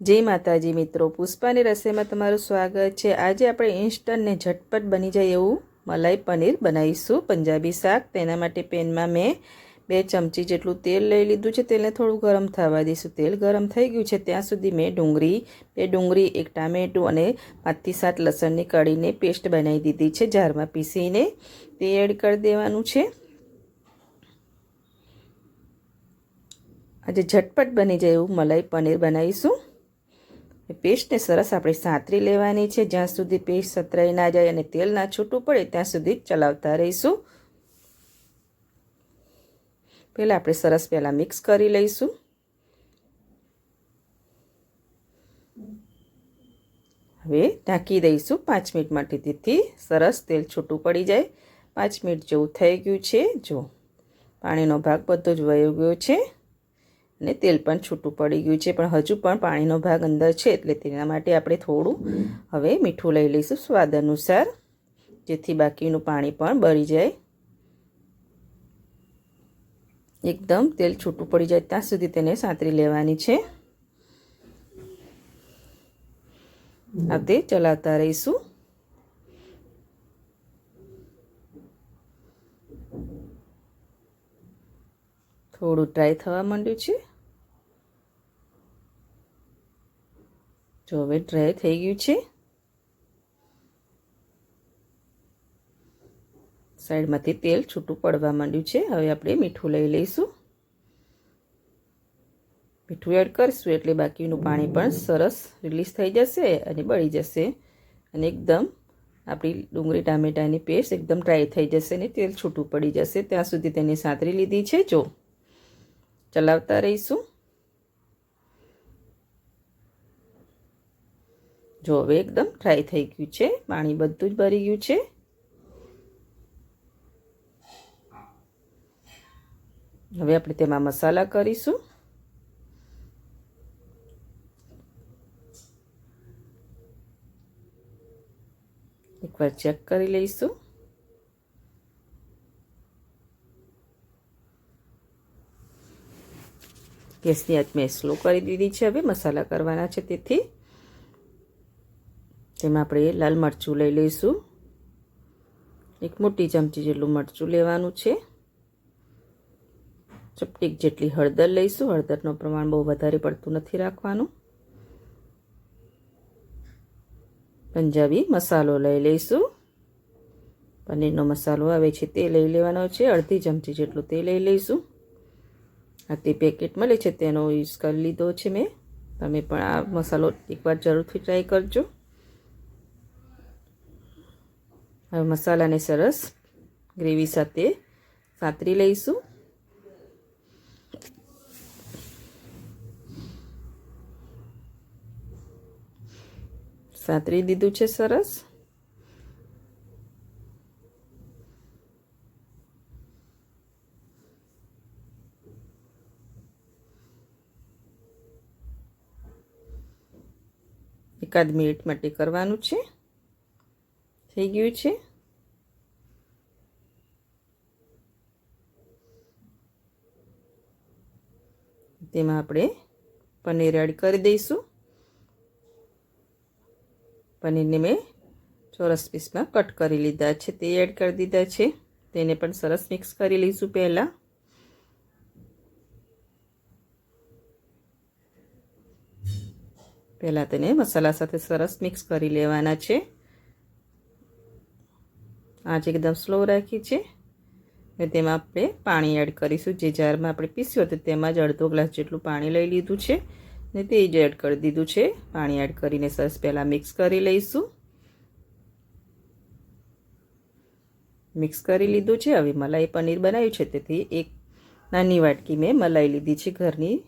જય માતાજી મિત્રો, પુષ્પાની રસોઈમાં તમારું સ્વાગત છે। આજે આપણે ઇન્સ્ટન્ટ ને ઝટપટ બની જાય એવું મલાઈ પનીર બનાવીશું, પંજાબી શાક। તેના માટે પેનમાં મેં 2 ચમચી જેટલું તેલ લઈ લીધું છે। તેલને થોડું ગરમ થવા દઈશું। તેલ ગરમ થઈ ગયું છે ત્યાં સુધી મેં બે ડુંગળી, 1 ટામેટું અને 5 થી 7 લસણની કળીને પેસ્ટ બનાવી દીધી છે, જારમાં પીસીને તે એડ કરી દેવાનું છે। આજે ઝટપટ બની જાય એવું મલાઈ પનીર બનાવીશું। પેસ્ટને સરસ આપણે સાંતરી લેવાની છે, જ્યાં સુધી પેસ્ટ સતરાઈ ના જાય અને તેલ ના છૂટું પડે ત્યાં સુધી ચલાવતા રહીશું। પહેલાં આપણે સરસ મિક્સ કરી લઈશું। હવે ઢાંકી દઈશું 5 મિનિટ માટે, તેથી સરસ તેલ છૂટું પડી જાય। 5 મિનિટ જેવું થઈ ગયું છે। જો પાણીનો ભાગ બધો જ વયો ગયો છે અને તેલ પણ છૂટું પડી ગયું છે, પણ હજુ પણ પાણીનો ભાગ અંદર છે, એટલે તેના માટે આપણે થોડું હવે મીઠું લઈ લઈશું સ્વાદ અનુસાર, જેથી બાકીનું પાણી પણ બળી જાય। એકદમ તેલ છૂટું પડી જાય ત્યાં સુધી તેને સાંતરી લેવાની છે। આ તે ચલાવતા રહીશું। થોડું ડ્રાય થવા માંડ્યું છે। જો હવે ડ્રાય થઈ ગયું છે। સાઈડમાંથી તેલ છૂટું પડવા માંડ્યું છે। હવે આપણે મીઠું લઈ લઈશું। મીઠું એડ કરીશું એટલે બાકીનું પાણી પણ સરસ રિલીઝ થઈ જશે અને બળી જશે, અને એકદમ આપણી ડુંગળી ટામેટાની પેસ્ટ એકદમ ડ્રાય થઈ જશે અને તેલ છૂટું પડી જશે। ત્યાં સુધી તેને સાંતરી લીધી છે। જો ચલાવતા રહીશું। જો હવે એકદમ ડ્રાય થઈ ગયું છે, પાણી બધું જ ભરી ગયું છે। હવે આપણે તેમાં મસાલા કરીશું। એકવાર ચેક કરી લઈશું। ગેસની આંચ મેં સ્લો કરી દીધી છે। હવે મસાલા કરવાના છે, તેથી તેમાં આપણે લાલ મરચું લઈ લઈશું। 1 મોટી ચમચી જેટલું મરચું લેવાનું છે। ચપટીક જેટલી હળદર લઈશું। હળદરનું પ્રમાણ બહુ વધારે પડતું નથી રાખવાનું। પંજાબી મસાલો લઈ લઈશું। પનીરનો મસાલો આવે છે તે લઈ લેવાનો છે। અડધી ચમચી જેટલું તે લઈ લઈશું। આ તે પેકેટ મળે છે તેનો યુઝ કરી લીધો છે મેં। તમે પણ આ મસાલો એકવાર જરૂરથી ટ્રાય કરજો। હવે મસાલાને સરસ ગ્રેવી સાથે સાંતરી લઈશું। સાંતરી દીધું છે સરસ। એકાદ મિનિટ માટે કરવાનું છે। થઈ ગયું છે। તેમાં આપણે પનીર એડ કરી દઈશું। પનીરને મેં ચોરસ પીસમાં કટ કરી લીધા છે, તે એડ કરી દીધા છે। તેને પણ સરસ મિક્સ કરી લઈશું। પહેલાં તેને મસાલા સાથે સરસ મિક્સ કરી લેવાના છે। આંચ એકદમ સ્લો રાખી છે। અને તેમાં આપણે પાણી એડ કરીશું। જે જારમાં આપણે પીસ્યું હતું તેમાં જ અડધો ગ્લાસ જેટલું પાણી લઈ લીધું છે ને તે જ એડ કરી દીધું છે। પાણી એડ કરીને સરસ પહેલાં મિક્સ કરી લઈશું। મિક્સ કરી લીધું છે। હવે મલાઈ પનીર બનાવ્યું છે, તેથી 1 નાની વાટકી મેં મલાઈ લીધી છે। ઘરની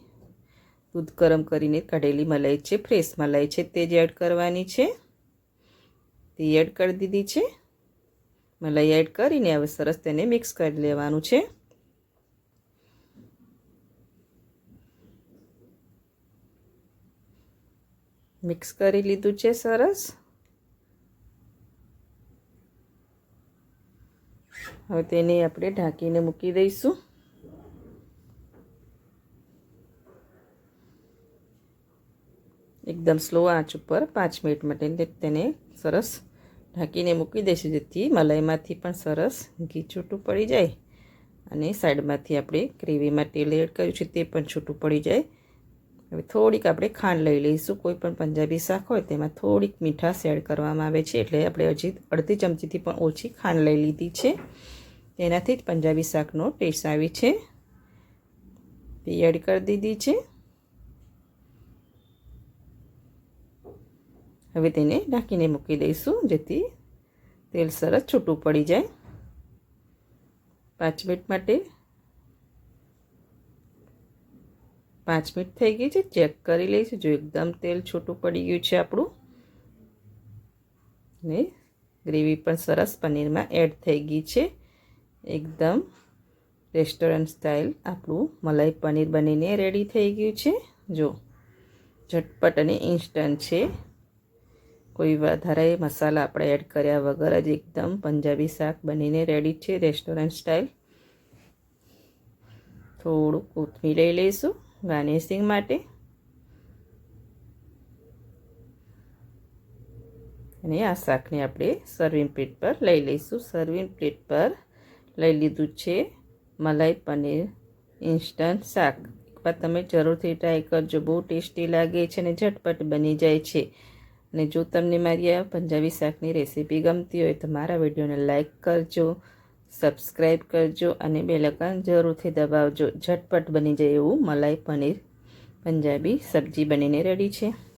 દૂધ ગરમ કરીને કાઢેલી મલાઈ છે, ફ્રેશ મલાઈ છે, તે જ એડ કરવાની છે। તે એડ કરી દીધી છે। મલાઈ એડ કરીને હવે સરસ તેને મિક્સ કરી લેવાનું છે। મિક્સ કરી લીધું છે સરસ। હવે તેને આપણે ઢાંકીને મૂકી દઈશું। એકદમ સ્લો આંચ ઉપર 5 મિનિટ માટે તેને સરસ ઢાંકીને મૂકી દઈશું, જેથી મલાઈમાંથી પણ સરસ ઘી છૂટું પડી જાય અને સાઈડમાંથી આપણે ગ્રેવીમાં તેલ એડ કર્યું છે તે પણ છૂટું પડી જાય. હવે થોડીક આપણે ખાંડ લઈ લઈશું. કોઈ પણ પંજાબી શાક હોય તેમાં થોડીક મીઠાશ એડ કરવામાં આવે છે, એટલે આપણે હજી અડધી ચમચીથી પણ ઓછી ખાંડ લઈ લીધી છે. તેનાથી જ પંજાબી શાકનો ટેસ્ટ આવે છે. તે એડ કરી દીધી છે. હવે તેને ઢાંકીને મૂકી દઈશું, જેથી તેલ સરસ છૂટું પડી જાય. 5 મિનિટ માટે 5 મિનિટ થઈ ગઈ છે. ચેક કરી લઈશું. જો એકદમ તેલ છૂટું પડી ગયું છે આપણું, ને ગ્રેવી પણ સરસ પનીરમાં એડ થઈ ગઈ છે. એકદમ રેસ્ટોરન્ટ સ્ટાઇલ આપણું મલાઈ પનીર બનીને રેડી થઈ ગયું છે. જો ઝટપટ અને ઇન્સ્ટન્ટ છે. કોઈ વધારે મસાલા આપણે એડ કર્યા વગર જ એકદમ પંજાબી શાક બનીને રેડી છે રેસ્ટોરન્ટ સ્ટાઇલ. થોડું કોથમીર લઈ લઈશું ગાર્નિશિંગ માટે, અને આ શાકને આપણે સર્વિંગ પ્લેટ પર લઈ લઈશું. સર્વિંગ પ્લેટ પર લઈ લીધું છે મલાઈ પનીર ઇન્સ્ટન્ટ શાક. એકવાર તમે જરૂરથી ટ્રાય કરજો, બહુ ટેસ્ટી લાગે છે અને ઝટપટ બની જાય છે. અને જો તમને મારી આ પંજાબી શાકની રેસીપી ગમતી હોય તો મારા વિડીયોને લાઈક કરજો, સબસ્ક્રાઈબ કરજો અને બેલ આઇકન જરૂરથી દબાવજો. ઝટપટ બની જાય એવું મલાઈ પનીર પંજાબી સબ્જી બનીને રેડી છે.